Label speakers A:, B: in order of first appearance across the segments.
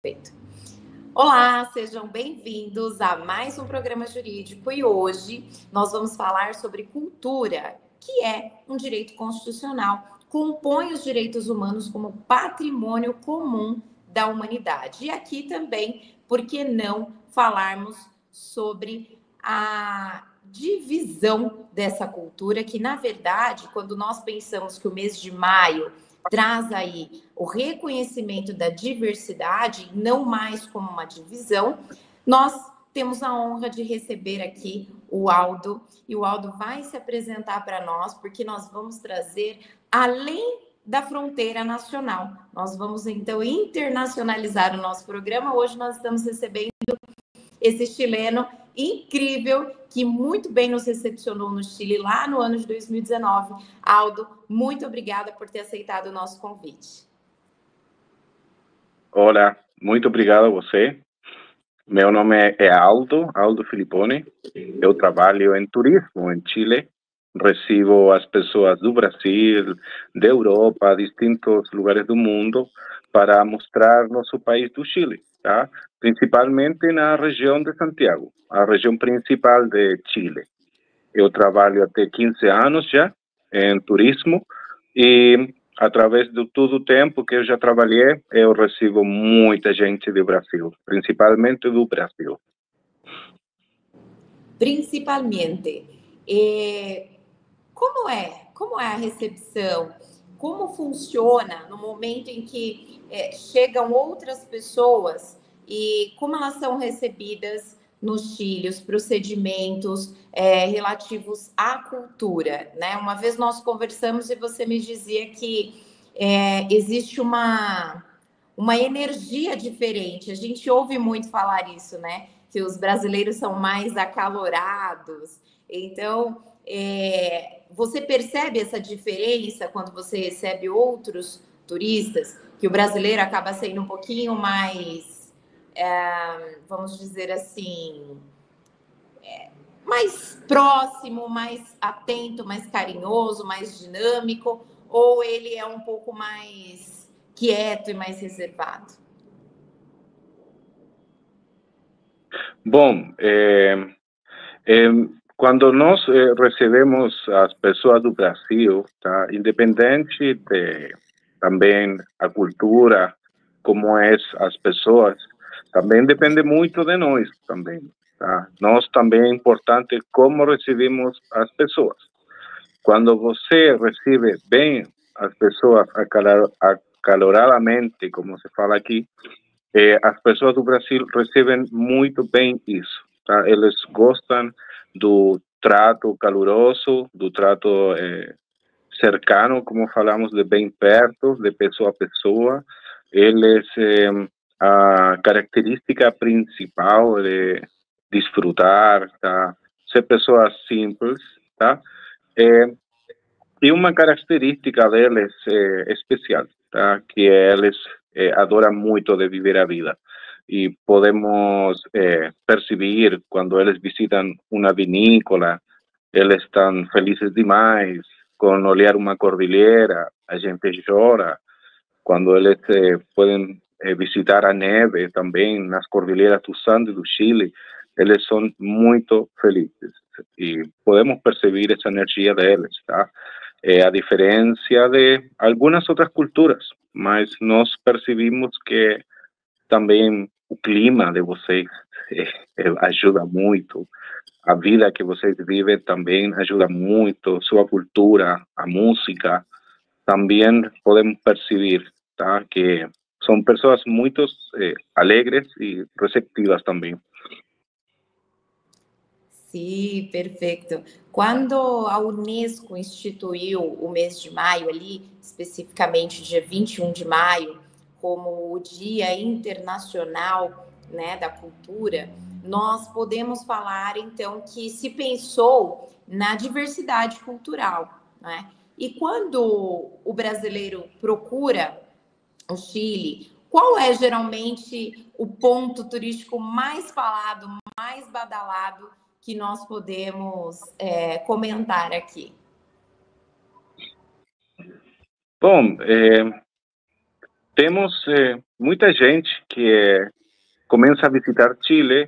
A: Perfeito. Olá, sejam bem-vindos a mais um programa jurídico e hoje nós vamos falar sobre cultura, que é um direito constitucional, compõe os direitos humanos como patrimônio comum da humanidade. E aqui também, por que não falarmos sobre a divisão dessa cultura, que na verdade, quando nós pensamos que o mês de maio traz aí o reconhecimento da diversidade, não mais como uma divisão, nós temos a honra de receber aqui o Aldo, e o Aldo vai se apresentar para nós, porque nós vamos trazer além da fronteira nacional. Nós vamos, então, internacionalizar o nosso programa. Hoje nós estamos recebendo esse chileno incrível, que muito bem nos recepcionou no Chile lá no ano de 2019. Aldo, muito obrigada por ter aceitado o nosso convite.
B: Olá, muito obrigado a você. Meu nome é Aldo Filippone. Eu trabalho em turismo em Chile. Recebo as pessoas do Brasil, da Europa, distintos lugares do mundo para mostrar nosso país do Chile, tá? Principalmente na região de Santiago, a região principal de Chile. Eu trabalho até 15 anos já em turismo e através de todo o tempo que eu já trabalhei, eu recebo muita gente do Brasil, principalmente do Brasil.
A: Principalmente. Como é a recepção? Como funciona no momento em que chegam outras pessoas e como elas são recebidas no Chile, os procedimentos relativos à cultura, né? Uma vez nós conversamos e você me dizia que existe uma energia diferente. A gente ouve muito falar isso, né? Que os brasileiros são mais acalorados. Então, você percebe essa diferença quando você recebe outros turistas, que o brasileiro acaba sendo um pouquinho mais, vamos dizer assim, mais próximo, mais atento, mais carinhoso, mais dinâmico, ou ele é um pouco mais quieto e mais reservado?
B: Bom, quando nós recebemos as pessoas do Brasil, tá? Independente de também a cultura, como é as pessoas, também depende muito de nós também, tá? Nós também é importante como recebemos as pessoas. Quando você recebe bem as pessoas acaloradamente, como se fala aqui, as pessoas do Brasil recebem muito bem isso, tá? Eles gostam do trato caloroso, do trato cercano, como falamos, de bem perto, de pessoa a pessoa. Eles, a característica principal de desfrutar, tá? Ser pessoas simples, tá? E uma característica deles especial, tá? Que eles adoram muito de viver a vida. E podemos perceber quando eles visitam uma vinícola, eles estão felizes demais. Com olhar uma cordilheira, a gente chora. Quando eles podem visitar a neve também nas cordilheiras dos Andes do Chile, eles são muito felizes. E podemos perceber essa energia deles, tá? A diferença de algumas outras culturas, mas nós percebemos que também o clima de vocês ajuda muito, a vida que vocês vivem também ajuda muito, sua cultura, a música, também podemos perceber, tá, que são pessoas muito alegres e receptivas também.
A: Sim, perfeito. Quando a Unesco instituiu o mês de maio ali, especificamente dia 21 de maio, como o Dia Internacional, né, da Cultura, nós podemos falar, então, que se pensou na diversidade cultural, né? E quando o brasileiro procura o Chile, qual é geralmente o ponto turístico mais falado, mais badalado que nós podemos comentar aqui?
B: Bom, Temos muita gente que começa a visitar Chile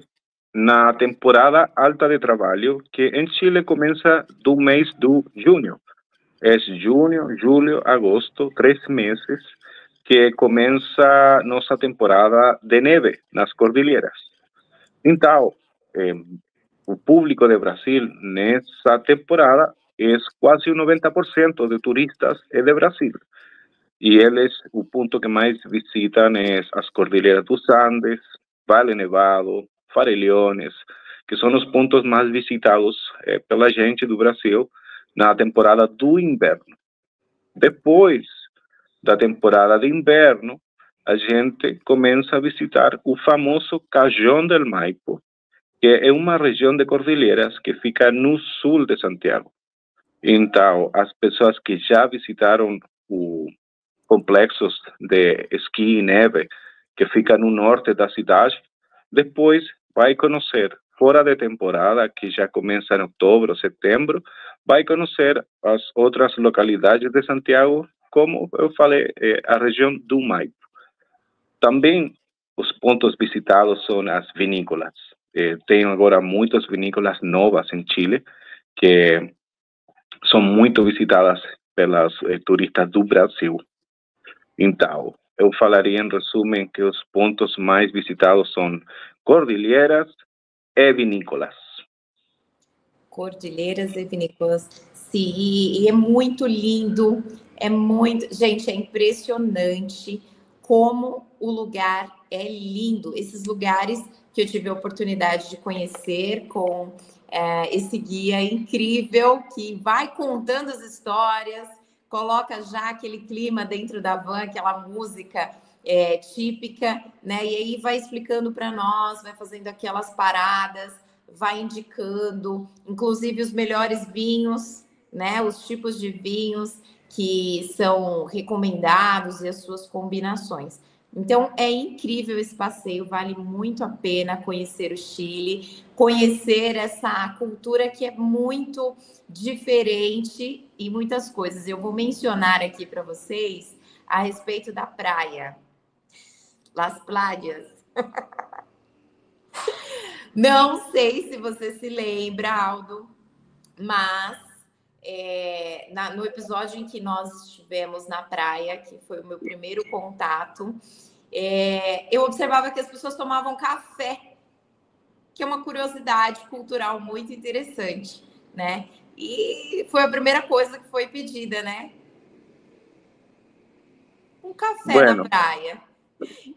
B: na temporada alta de trabalho, que em Chile começa do mês de junho. É junho, julho, agosto, 3 meses, que começa nossa temporada de neve nas cordilheiras. Então, o público de Brasil nessa temporada é quase o 90% de turistas é de Brasil. E eles, o ponto que mais visitam é as cordilheiras dos Andes, Vale Nevado, Farellones, que são os pontos mais visitados pela gente do Brasil na temporada do inverno. Depois da temporada de inverno, a gente começa a visitar o famoso Cajón del Maipo, que é uma região de cordilheiras que fica no sul de Santiago. Então, as pessoas que já visitaram o complexos de esqui e neve que fica no norte da cidade, depois vai conhecer, fora de temporada, que já começa em outubro, setembro, vai conhecer as outras localidades de Santiago, como eu falei, a região do Maipo. Também os pontos visitados são as vinícolas. Tem agora muitas vinícolas novas em Chile, que são muito visitadas pelas turistas do Brasil. Então, eu falaria em resumo que os pontos mais visitados são cordilheiras e vinícolas.
A: Cordilheiras e vinícolas. Sim, e é muito lindo, gente, é impressionante como o lugar é lindo. Esses lugares que eu tive a oportunidade de conhecer com esse guia incrível que vai contando as histórias, coloca já aquele clima dentro da van, aquela música típica, né? E aí vai explicando para nós, vai fazendo aquelas paradas, vai indicando, inclusive os melhores vinhos, né? Os tipos de vinhos que são recomendados e as suas combinações. Então, é incrível esse passeio, vale muito a pena conhecer o Chile, conhecer essa cultura que é muito diferente em muitas coisas. Eu vou mencionar aqui para vocês a respeito da praia, Las Playas. Não sei se você se lembra, Aldo, mas no episódio em que nós estivemos na praia, que foi o meu primeiro contato, eu observava que as pessoas tomavam café, que é uma curiosidade cultural muito interessante, né? E foi a primeira coisa que foi pedida, né? Um café na praia.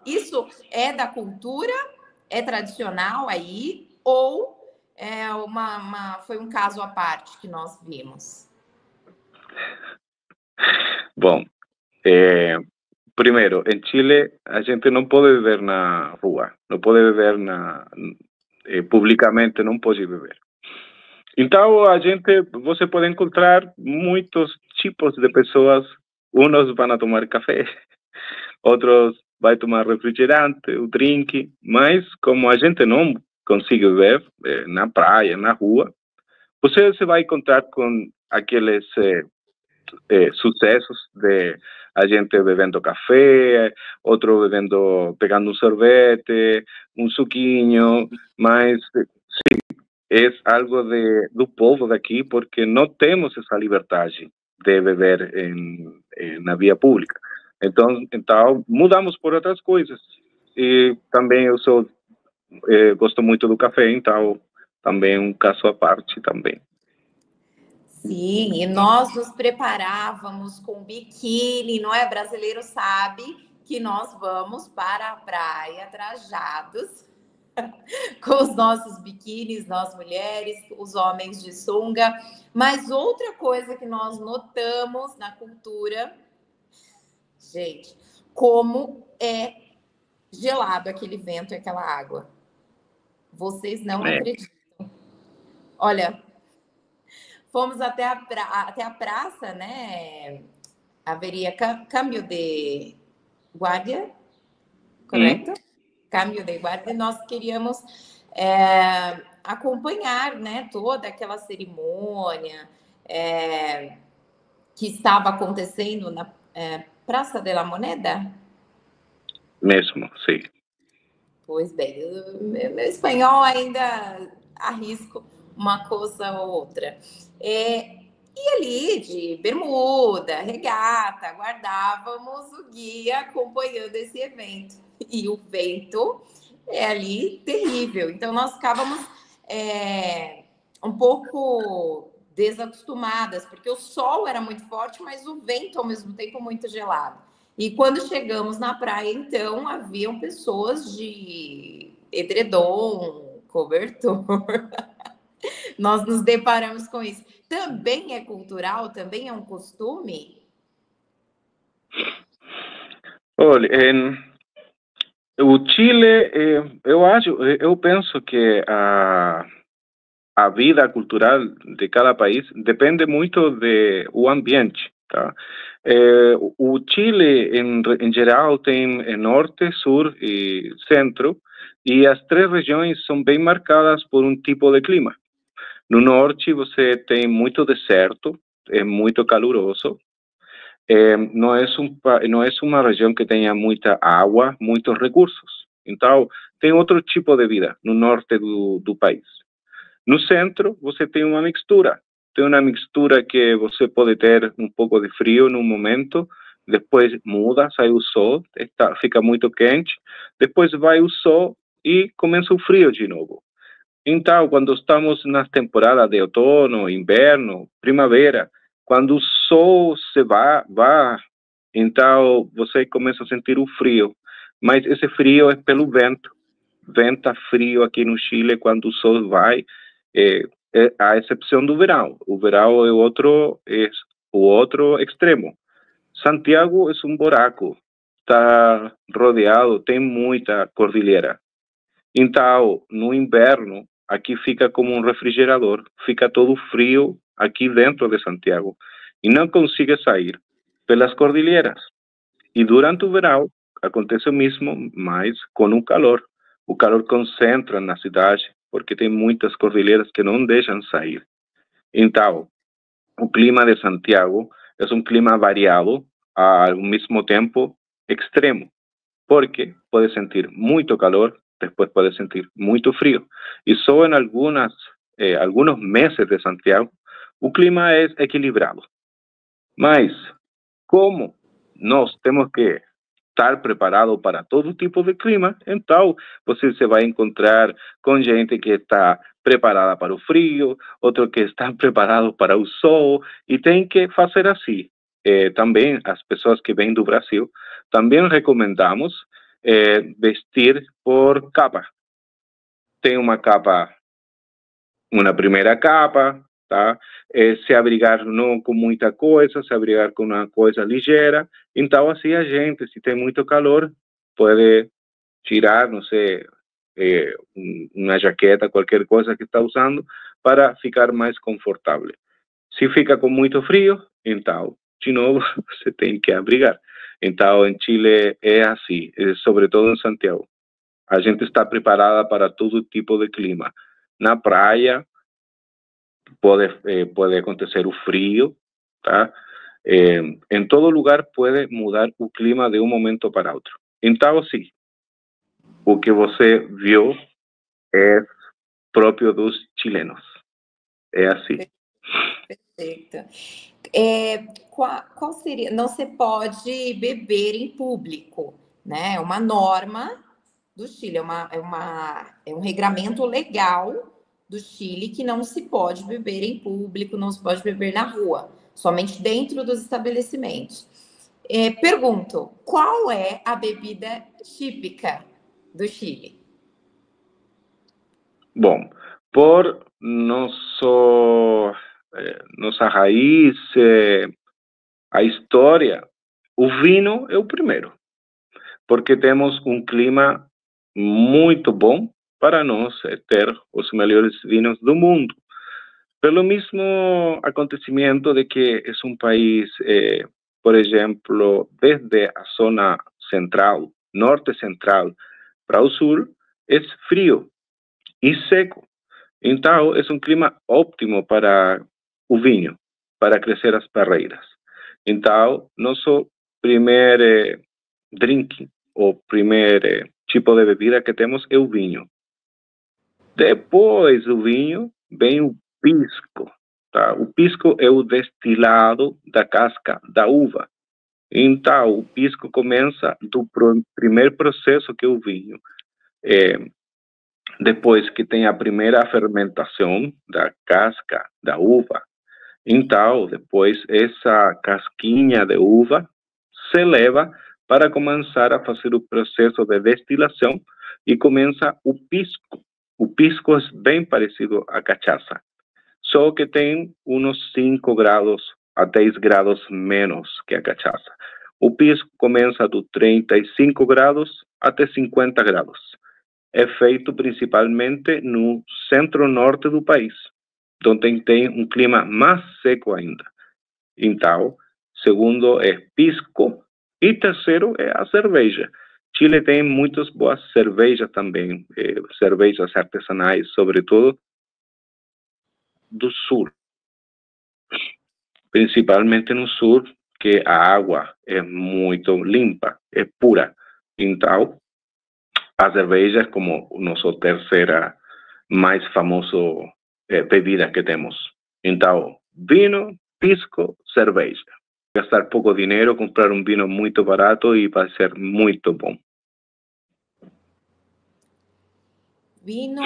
A: Isso é da cultura? É tradicional aí? Ou foi um caso à parte que nós vimos?
B: Bom, primeiro, em Chile a gente não pode beber na rua, não pode beber publicamente, não pode beber. Então você pode encontrar muitos tipos de pessoas. Uns vão tomar café, outros vai tomar refrigerante, o drink, mas como a gente não consegue ver na praia, na rua, você se vai encontrar com aqueles sucessos de a gente bebendo café, outro pegando um sorvete, um suquinho, mas sim, é algo do povo daqui, porque não temos essa liberdade de beber na via pública. Então mudamos por outras coisas. E também eu gosto muito do café, então também um caso à parte também.
A: Sim, e nós nos preparávamos com biquíni, não é? Brasileiro sabe que nós vamos para a praia trajados com os nossos biquínis, nós mulheres, os homens de sunga. Mas outra coisa que nós notamos na cultura, gente, como é gelado aquele vento e aquela água. Vocês não acreditam. Olha, fomos até a praça, né? Haveria câmbio de guarda, correto? Câmbio de guarda. E nós queríamos acompanhar, né, toda aquela cerimônia que estava acontecendo na Praça de la Moneda.
B: Mesmo, sim.
A: Pois bem, meu espanhol ainda arrisco uma coisa ou outra. E ali, de bermuda, regata, guardávamos o guia acompanhando esse evento. E o vento é ali terrível. Então, nós ficávamos um pouco desacostumadas, porque o sol era muito forte, mas o vento, ao mesmo tempo, muito gelado. E quando chegamos na praia, então, haviam pessoas de edredom, cobertor. Nós nos deparamos com isso. Também é cultural? Também é um costume?
B: Olha, o Chile, eu penso que a vida cultural de cada país depende muito do ambiente, tá? O Chile, em geral, tem norte, sul e centro, e as três regiões são bem marcadas por um tipo de clima. No norte, você tem muito deserto, é muito caloroso. Não é uma região que tenha muita água, muitos recursos. Então, tem outro tipo de vida no norte do país. No centro, você tem uma mixtura. Tem uma mixtura que você pode ter um pouco de frio num momento, depois muda, sai o sol, fica muito quente, depois vai o sol e começa o frio de novo. Então, quando estamos nas temporadas de outono, inverno, primavera, quando o sol se vai, então você começa a sentir o frio. Mas esse frio é pelo vento. Venta frio aqui no Chile quando o sol vai, a exceção do verão. O verão é o outro extremo. Santiago é um buraco, está rodeado, tem muita cordilheira. Então, no inverno, aqui fica como um refrigerador, fica todo frio aqui dentro de Santiago e não consigue sair pelas cordilheiras. E durante o verão acontece o mesmo, mas com o calor. O calor concentra na cidade, porque tem muitas cordilheiras que não deixam sair. Então, o clima de Santiago é um clima variado, ao mesmo tempo extremo, porque pode sentir muito calor, depois pode sentir muito frio. E só em alguns meses de Santiago, o clima é equilibrado. Mas, como nós temos que estar preparado para todo tipo de clima, então você se vai encontrar com gente que está preparada para o frio, outro que está preparado para o sol, e tem que fazer assim. Também as pessoas que vêm do Brasil, também recomendamos vestir por capa. Tem uma capa, uma primeira capa, tá? Se abrigar não com muita coisa, se abrigar com uma coisa ligeira. Então, assim, a gente, se tem muito calor, pode tirar, não sei, uma jaqueta, qualquer coisa que está usando, para ficar mais confortável. Se fica com muito frio, então, de novo, você tem que abrigar. Então, em Chile é assim, sobretudo em Santiago. A gente está preparada para todo tipo de clima. Na praia, pode acontecer o frio, tá? Em todo lugar pode mudar o clima de um momento para outro. Então, sim, o que você viu é próprio dos chilenos. É assim.
A: Perfeito. Qual seria? Não se pode beber em público, né? É uma norma do Chile, é um regramento legal do Chile que não se pode beber em público, não se pode beber na rua, somente dentro dos estabelecimentos. Pergunto, qual é a bebida típica do Chile?
B: Bom, por nossa raiz, a história, o vinho é o primeiro, porque temos um clima muito bom para nós ter os melhores vinhos do mundo. Pelo mesmo acontecimento de que é um país, por exemplo, desde a zona central, norte central, para o sul, é frio e seco. Então, é um clima óptimo para o vinho, para crescer as parreiras. Então, nosso primeiro drink o primeiro tipo de bebida que temos é o vinho. Depois do vinho, vem o pisco. Tá? O pisco é o destilado da casca da uva. Então, o pisco começa do primeiro processo que é o vinho. Depois que tem a primeira fermentação da casca da uva, então, depois essa casquinha de uva se leva para começar a fazer o processo de destilação e começa o pisco. O pisco é bem parecido à cachaça, só que tem uns 5 graus a 10 graus menos que a cachaça. O pisco começa do 35 graus até 50 graus. É feito principalmente no centro-norte do país, onde tem um clima mais seco ainda. Então, segundo é pisco e terceiro é a cerveja. Chile tem muitas boas cervejas também, cervejas artesanais, sobretudo do sul, principalmente no sul, que a água é muito limpa, é pura. Então, a cerveja é como nossa terceira mais famosa bebida que temos. Então, vinho, pisco, cerveja. Gastar pouco dinheiro, comprar um vinho muito barato e vai ser muito bom.
A: Vinho,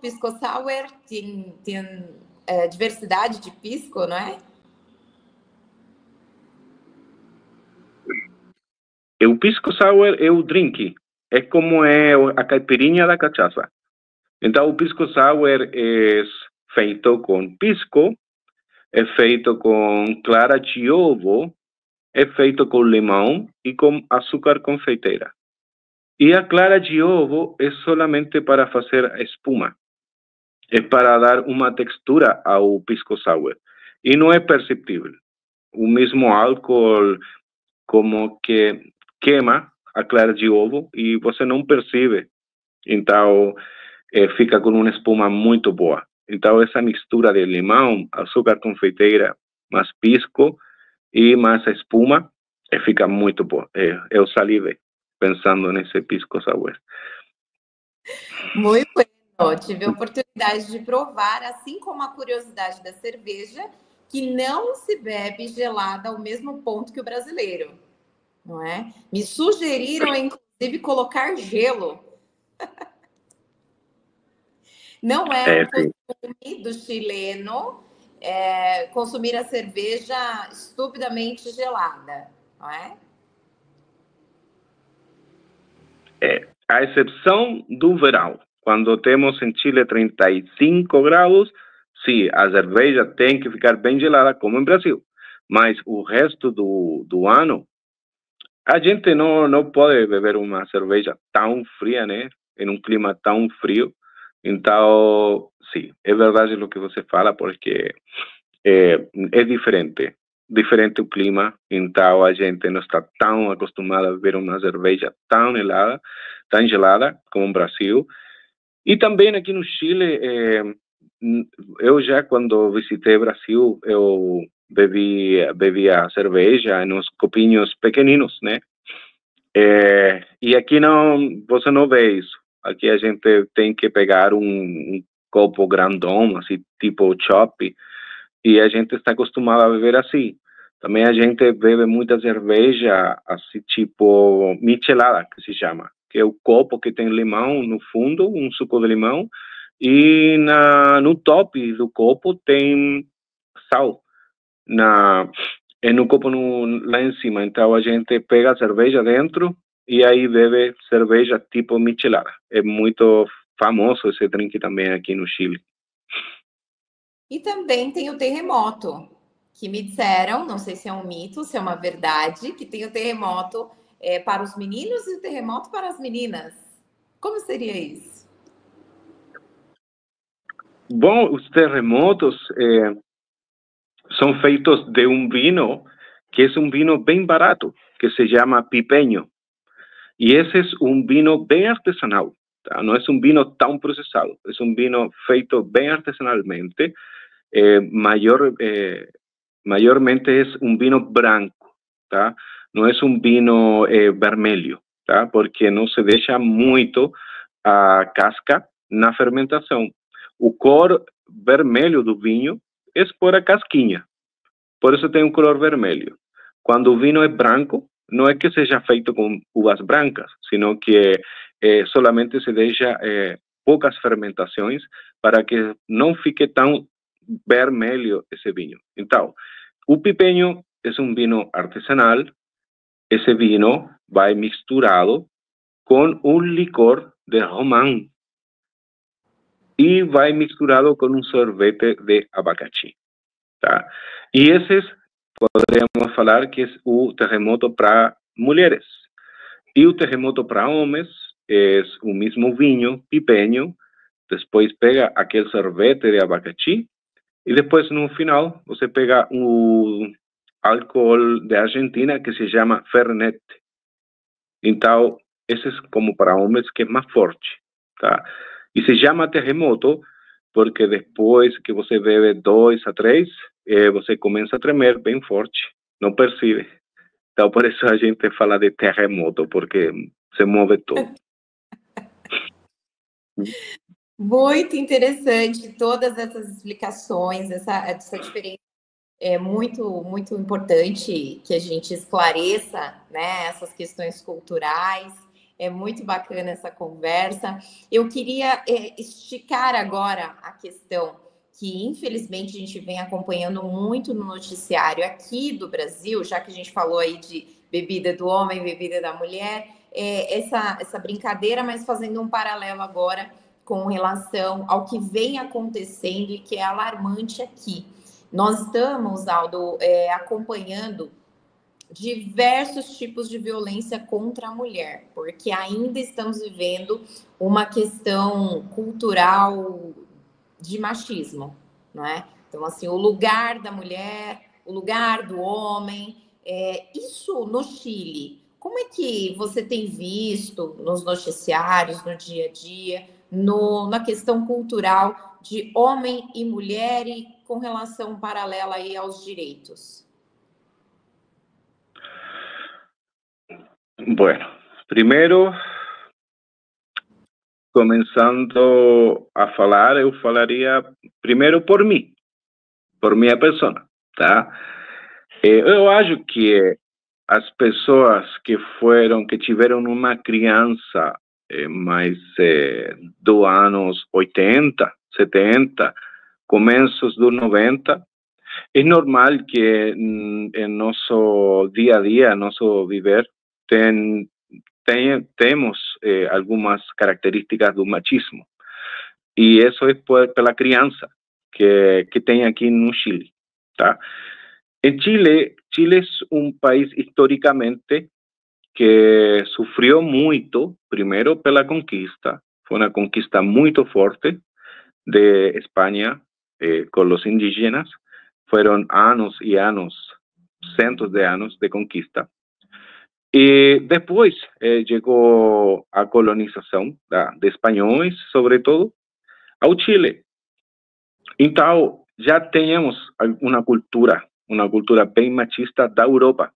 A: pisco sour, tem diversidade de pisco, não é?
B: O pisco sour é o drink, é como é a caipirinha da cachaça. Então, o pisco sour é feito com pisco, é feito com clara de ovo, é feito com limão e com açúcar confeiteira. E a clara de ovo é solamente para fazer a espuma. É para dar uma textura ao pisco sour. E não é perceptível. O mesmo álcool como que queima a clara de ovo e você não percebe. Então, fica com uma espuma muito boa. Então, essa mistura de limão, açúcar confeiteira, mais pisco e mais espuma, fica muito boa. Eu salivei pensando nesse pisco sour.
A: Muito bom. Tive a oportunidade de provar, assim como a curiosidade da cerveja, que não se bebe gelada ao mesmo ponto que o brasileiro, não é? Me sugeriram, inclusive, colocar gelo. Não é um costume do chileno consumir a cerveja estupidamente gelada, não é?
B: A exceção do verão, quando temos em Chile 35 graus, sim, a cerveja tem que ficar bem gelada, como em Brasil. Mas o resto do ano, a gente não pode beber uma cerveja tão fria, né? Em um clima tão frio. Então, sim, é verdade o que você fala, porque é diferente o clima, então a gente não está tão acostumado a beber uma cerveja tão gelada como no Brasil. E também aqui no Chile, eu já quando visitei o Brasil, eu bebia cerveja nos copinhos pequeninos, né? E aqui você não vê isso. Aqui a gente tem que pegar um copo grandão, assim, tipo chopp, e a gente está acostumado a beber assim. Também a gente bebe muita cerveja, assim, tipo michelada, que se chama, que é o copo que tem limão no fundo, um suco de limão, e no top do copo tem sal, no copo lá em cima. Então a gente pega a cerveja dentro e aí bebe cerveja tipo michelada. É muito famoso esse drink também aqui no Chile.
A: E também tem o terremoto, que me disseram, não sei se é um mito, se é uma verdade, que tem o terremoto para os meninos e o terremoto para as meninas. Como seria isso?
B: Bom, os terremotos são feitos de um vinho que é um vinho bem barato, que se chama pipeño. E esse é um vinho bem artesanal, tá? Não é um vinho tão processado, é um vinho feito bem artesanalmente. Maiormente é um vinho branco, tá? Não é um vinho vermelho. tá? Porque não se deixa muito a casca na fermentação. O cor vermelho do vinho é por a casquinha, por isso tem um color vermelho. Quando o vinho é branco, não é que seja feito com uvas brancas, sino que solamente se deixa poucas fermentações para que não fique tão vermelho esse vinho. Então, o pipeño é um vinho artesanal. Esse vinho vai misturado com um licor de romã e vai misturado com um sorvete de abacaxi, tá? E esses podemos falar que é o terremoto para mulheres. E o terremoto para homens é o mesmo vinho, pipeño, depois pega aquele sorvete de abacaxi e depois no final você pega um álcool de Argentina que se chama Fernet. Então, esse é como para homens que é mais forte, tá? E se chama terremoto porque depois que você bebe 2 a 3, você começa a tremer bem forte, não percebe. Então, por isso a gente fala de terremoto, porque se move todo.
A: Muito interessante todas essas explicações, essa diferença é muito importante que a gente esclareça, né, essas questões culturais. É muito bacana essa conversa. Eu queria esticar agora a questão que, infelizmente, a gente vem acompanhando muito no noticiário aqui do Brasil, já que a gente falou aí de bebida do homem, bebida da mulher, essa brincadeira, mas fazendo um paralelo agora com relação ao que vem acontecendo e que é alarmante aqui. Nós estamos, Aldo, acompanhando diversos tipos de violência contra a mulher, porque ainda estamos vivendo uma questão cultural de machismo, não é? Então, assim, o lugar da mulher, o lugar do homem, isso no Chile, como é que você tem visto nos noticiários, no dia a dia, na questão cultural de homem e mulher e com relação paralela aí aos direitos?
B: Bueno, primeiro, começando a falar, eu falaria primeiro por mim, por minha persona, tá? Eu acho que as pessoas que tiveram uma criança mais dos anos 80, 70, começos dos 90, é normal que em nosso dia a dia, nosso viver, temos algumas características do machismo. E isso é pela criança que tem aqui no Chile, tá? Em Chile é um país historicamente que sofreu muito, primeiro pela conquista, foi uma conquista muito forte de Espanha com os indígenas, foram anos e anos, centos de anos de conquista. E depois chegou a colonização de espanhóis, sobretudo, ao Chile. Então, já temos uma cultura bem machista da Europa.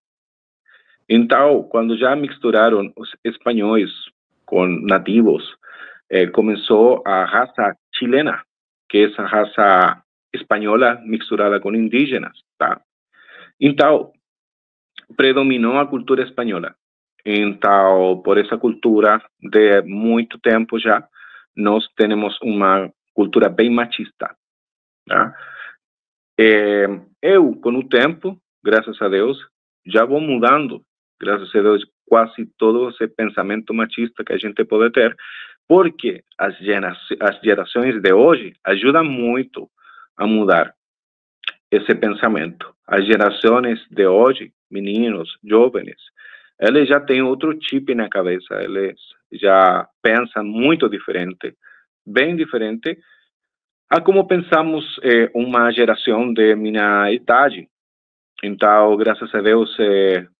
B: Então, quando já misturaram os espanhóis com nativos, começou a raça chilena, que é essa raça espanhola misturada com indígenas, tá? Então, predominou a cultura espanhola. Então, por essa cultura de muito tempo já, nós temos uma cultura bem machista, tá? Eu, com o tempo, graças a Deus, já vou mudando, graças a Deus, quase todo esse pensamento machista que a gente pode ter, porque as gerações de hoje ajudam muito a mudar esse pensamento. As gerações de hoje, meninos, jovens, eles já têm outro chip na cabeça, eles já pensam muito diferente, bem diferente a como pensamos uma geração de minha idade. Então, graças a Deus,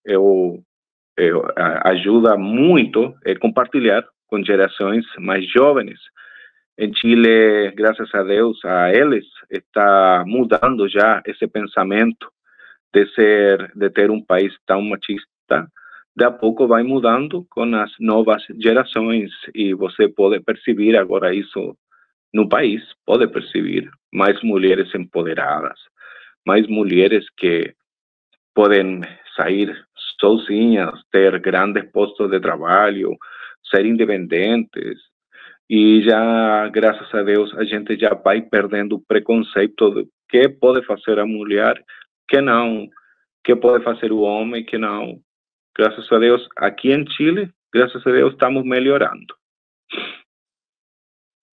B: eu ajuda muito compartilhar com gerações mais jovens. Em Chile, graças a Deus, a eles está mudando já esse pensamento de ter um país tão machista, de a pouco vai mudando com as novas gerações e você pode perceber agora isso no país, pode perceber mais mulheres empoderadas, mais mulheres que podem sair sozinhas, ter grandes postos de trabalho, ser independentes. E já, graças a Deus, a gente já vai perdendo o preconceito de que pode fazer a mulher, que não, que pode fazer o homem, que não. Graças a Deus, aqui em Chile, graças a Deus, estamos melhorando.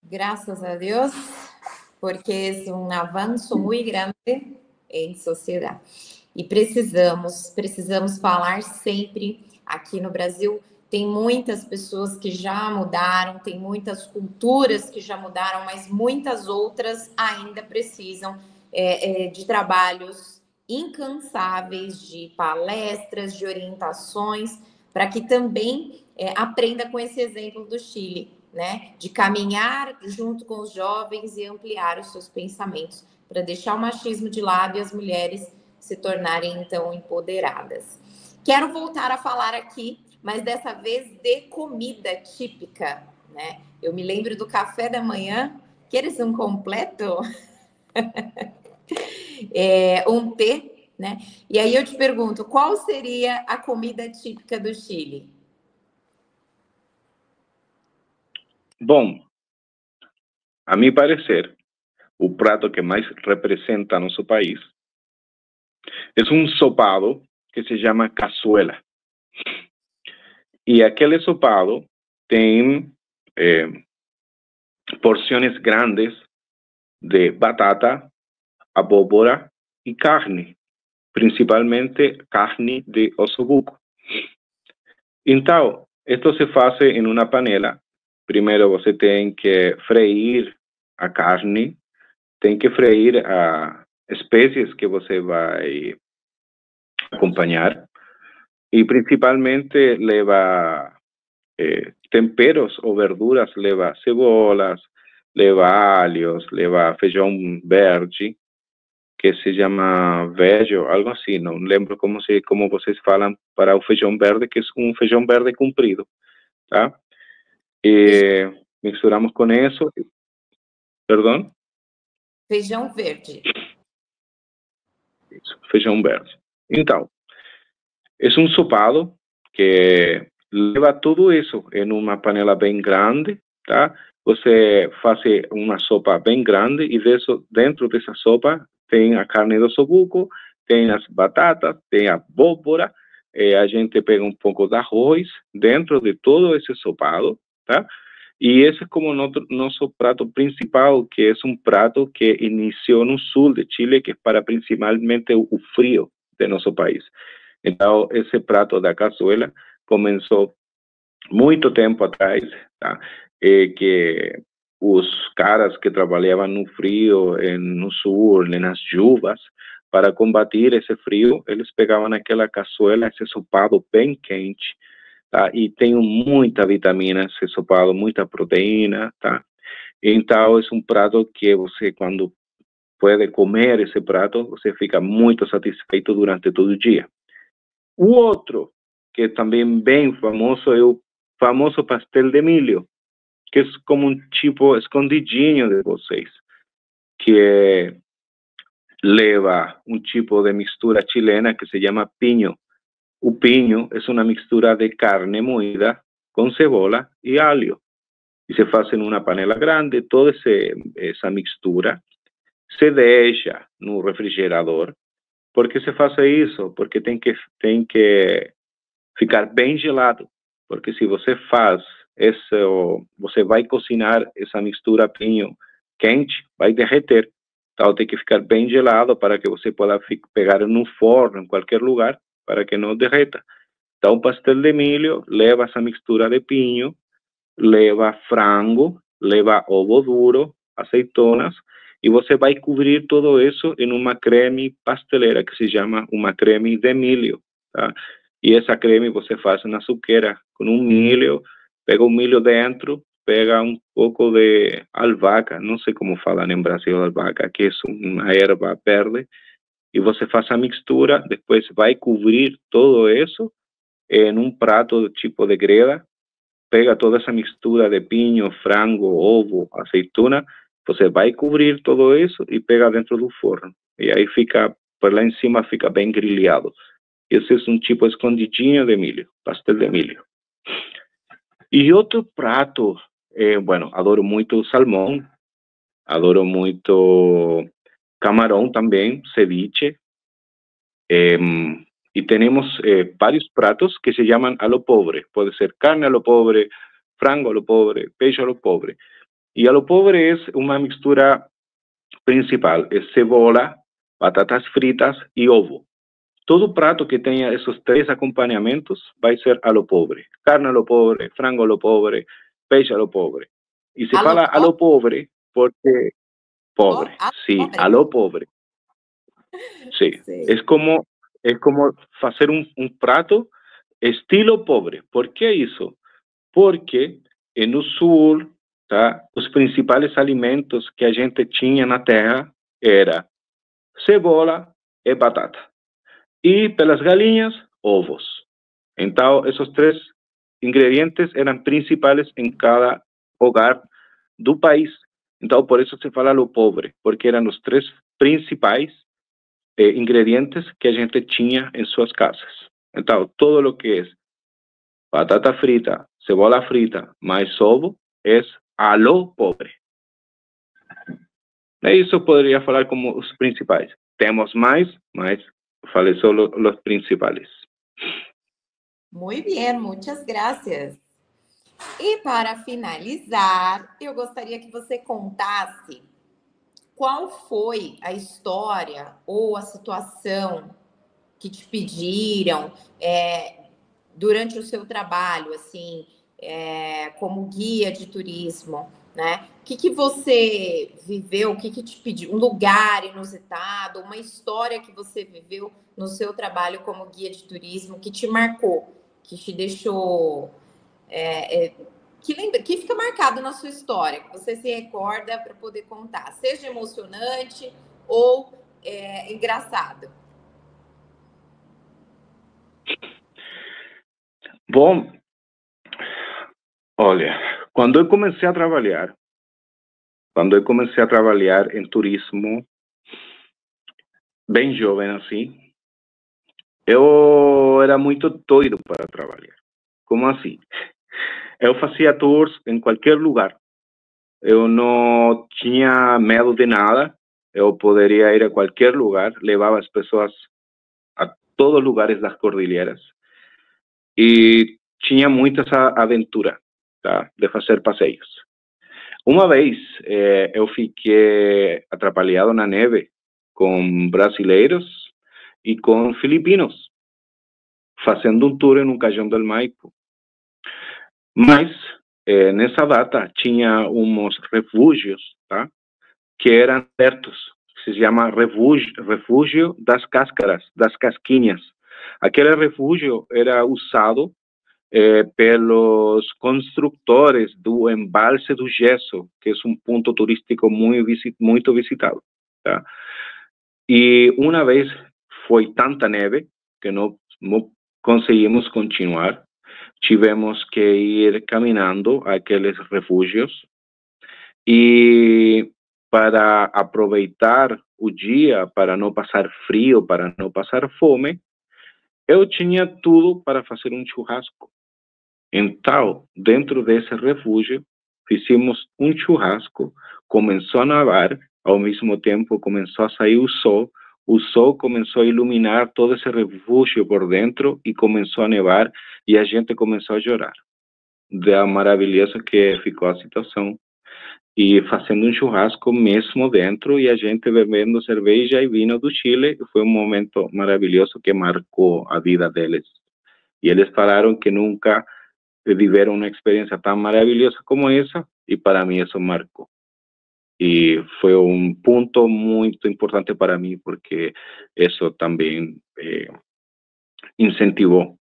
A: Graças a Deus, porque é um avanço muito grande em sociedade. E precisamos falar sempre. Aqui no Brasil tem muitas pessoas que já mudaram, tem muitas culturas que já mudaram, mas muitas outras ainda precisam de trabalhos incansáveis, de palestras, de orientações, para que também aprenda com esse exemplo do Chile, né? De caminhar junto com os jovens e ampliar os seus pensamentos, para deixar o machismo de lado e as mulheres se tornarem, então, empoderadas. Quero voltar a falar aqui, mas dessa vez de comida típica, né? Eu me lembro do café da manhã. Queres um completo? Um té, né? E aí eu te pergunto, qual seria a comida típica do Chile?
B: Bom, a mi parecer, o prato que mais representa nosso país é um sopado que se chama cazuela. E aquele sopado tem porções grandes de batata, abóbora e carne, principalmente carne de ossobuco. Então, isto se faz em uma panela. Primeiro você tem que freir a carne, tem que freir as espécies que você vai acompanhar e principalmente leva temperos ou verduras, leva cebolas, leva alhos, leva feijão verde, que se chama vejo, algo assim, não lembro como vocês falam para o feijão verde, que é um feijão verde comprido, tá? E misturamos com isso, perdão?
A: Feijão verde.
B: Isso, feijão verde. Então, é um sopado que leva tudo isso em uma panela bem grande, tá? Você faz uma sopa bem grande e dentro dessa sopa tem a carne do ossobuco, tem as batatas, tem a abóbora, a gente pega um pouco de arroz dentro de todo esse sopado, tá? E esse é como nosso prato principal, que é um prato que iniciou no sul de Chile, que é para principalmente o frio de nosso país. Então, esse prato da cazuela começou muito tempo atrás, tá? Que os caras que trabalhavam no frio, no sul, nas chuvas, para combater esse frio, eles pegavam aquela cazuela, esse sopado bem quente, tá? E tem muita vitamina esse sopado, muita proteína, tá? Então, é um prato que você, quando pode comer esse prato, você fica muito satisfeito durante todo o dia. O outro, que é também bem famoso, é o famoso pastel de milho, que é como um tipo escondidinho de vocês, que leva um tipo de mistura chilena que se chama pinho. O pinho é uma mistura de carne moída com cebola e alho. E se faz em uma panela grande, toda essa mistura se deixa no refrigerador. Por que se faz isso? Porque tem que ficar bem gelado. Porque se você faz isso, você vai cozinhar essa mistura pinho quente, vai derreter. Então tem que ficar bem gelado para que você possa pegar no forno, em qualquer lugar, para que não derreta. Então o pastel de milho leva essa mistura de pinho, leva frango, leva ovo duro, azeitonas, e você vai cobrir tudo isso em uma creme pasteleira, que se chama uma creme de milho, tá? E essa creme você faz na suqueira com um milho, pega o milho dentro, pega um pouco de albahaca, não sei como falam em Brasil albahaca, que é uma erva verde, e você faz a mistura, depois vai cobrir tudo isso em um prato tipo de greda, pega toda essa mistura de pinho, frango, ovo, azeitona, você vai cobrir todo isso e pega dentro do forno. E aí fica, por lá em cima fica bem grelhado. Esse é um tipo escondidinho de milho, pastel de milho. E outro prato, bueno, adoro muito salmão, adoro muito camarão também, ceviche. Y tenemos varios pratos que se llaman a lo pobre. Puede ser carne a lo pobre, frango a lo pobre, peixe a lo pobre. Y a lo pobre es una mixtura principal, es cebola, batatas fritas y ovo. Todo prato que tenga esos tres acompañamientos va a ser a lo pobre. Carne a lo pobre, frango a lo pobre, peixe a lo pobre. Y se fala a lo pobre porque pobre, sí, a lo pobre. Sí, es como hacer un prato estilo pobre. ¿Por qué eso? Porque en el sur, tá, os principais alimentos que a gente tinha na terra era cebola e batata. E pelas galinhas, ovos. Então, esses três ingredientes eram principais em cada hogar do país. Então, por isso se fala lo pobre, porque eram os três principais ingredientes que a gente tinha em suas casas. Então, todo lo que é batata frita, cebola frita, mais ovo, é a lo pobre. Isso poderia falar como os principais. Temos mais, mas falei só os principais.
A: Muito bem, muitas graças. E para finalizar, eu gostaria que você contasse qual foi a história ou a situação que te pediram durante o seu trabalho, assim, como guia de turismo, né? O que você viveu, o que te pediu? Um lugar inusitado, uma história que você viveu no seu trabalho como guia de turismo que te marcou, que te deixou... que fica marcado na sua história, que você se recorda para poder contar, seja emocionante ou engraçado.
B: Bom, olha, quando eu comecei a trabalhar em turismo, bem jovem assim, eu era muito doido para trabalhar. Como assim? Eu fazia tours em qualquer lugar. Eu não tinha medo de nada. Eu poderia ir a qualquer lugar, levava as pessoas a todos os lugares das cordilheiras. E tinha muita essa aventura, tá, de fazer passeios. Uma vez eu fiquei atrapalhado na neve com brasileiros e com filipinos, fazendo um tour em um Cajón del Maipo. Mas nessa data tinha uns refúgios, tá, que eram abertos, se chama refúgio das cáscaras, das casquinhas. Aquele refúgio era usado pelos construtores do embalse do Gesso, que é um ponto turístico muito visitado, tá? E uma vez foi tanta neve que não conseguimos continuar. Tivemos que ir caminhando a aqueles refúgios e para aproveitar o dia, para não passar frio, para não passar fome, eu tinha tudo para fazer um churrasco. Então, dentro desse refúgio, fizemos um churrasco, começou a nevar, ao mesmo tempo começou a sair o sol começou a iluminar todo esse refúgio por dentro e começou a nevar e a gente começou a chorar. Da maravilhoso que ficou a situação. E fazendo um churrasco mesmo dentro e a gente bebendo cerveja e vinho do Chile, foi um momento maravilhoso que marcou a vida deles. E eles falaram que nunca viveram uma experiência tão maravilhosa como essa, e para mim isso marcou. E foi um ponto muito importante para mim, porque isso também incentivou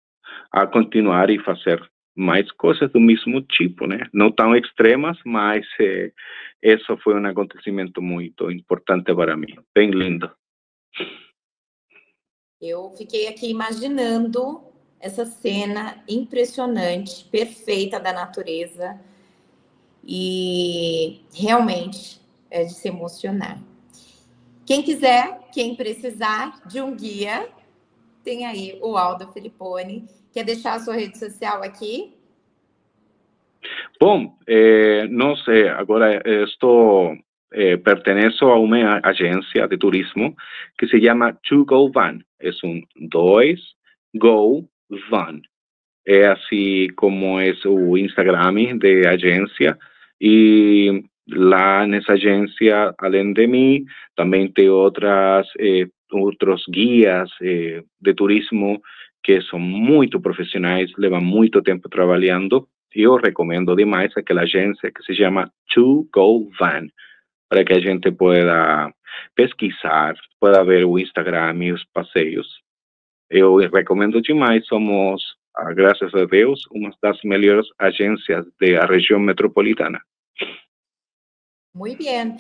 B: a continuar e fazer mais coisas do mesmo tipo, né? Não tão extremas, mas isso foi um acontecimento muito importante para mim, bem lindo.
A: Eu fiquei aqui imaginando essa cena impressionante, perfeita da natureza, e realmente é de se emocionar. Quem quiser, quem precisar de um guia, tem aí o Aldo Filipponi. Quer deixar a sua rede social aqui?
B: Bom, não sei, agora estou, pertenço a uma agência de turismo que se chama To Go Van. É dois Go Van. É assim como é o Instagram de agência. E lá nessa agência, além de mim, também tem outros guias de turismo que são muito profissionais, levam muito tempo trabalhando. Eu recomendo demais aquela agência que se chama To Go Van, para que a gente pueda pesquisar, pueda ver o Instagram e os passeios. Eu recomendo demais, somos, graças a Deus, uma das melhores agências da região metropolitana.
A: Muito bem.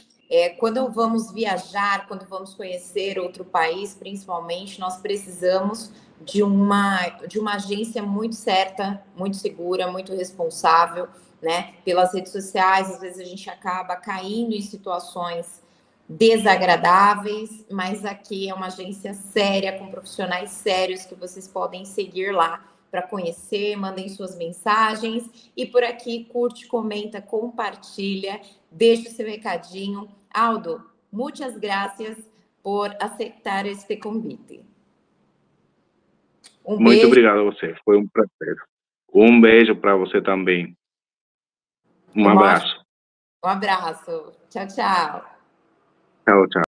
A: Quando vamos viajar, quando vamos conhecer outro país, principalmente, nós precisamos de uma agência muito certa, muito segura, muito responsável, né? Pelas redes sociais, às vezes a gente acaba caindo em situações desagradáveis, mas aqui é uma agência séria, com profissionais sérios que vocês podem seguir lá para conhecer, mandem suas mensagens e por aqui curte, comenta, compartilha, deixa o seu recadinho. Aldo, muitas graças por aceitar este convite.
B: Muito obrigado a você, foi um prazer. Um beijo para você também. Um abraço.
A: Um abraço. Tchau, tchau.
B: Tchau, tchau.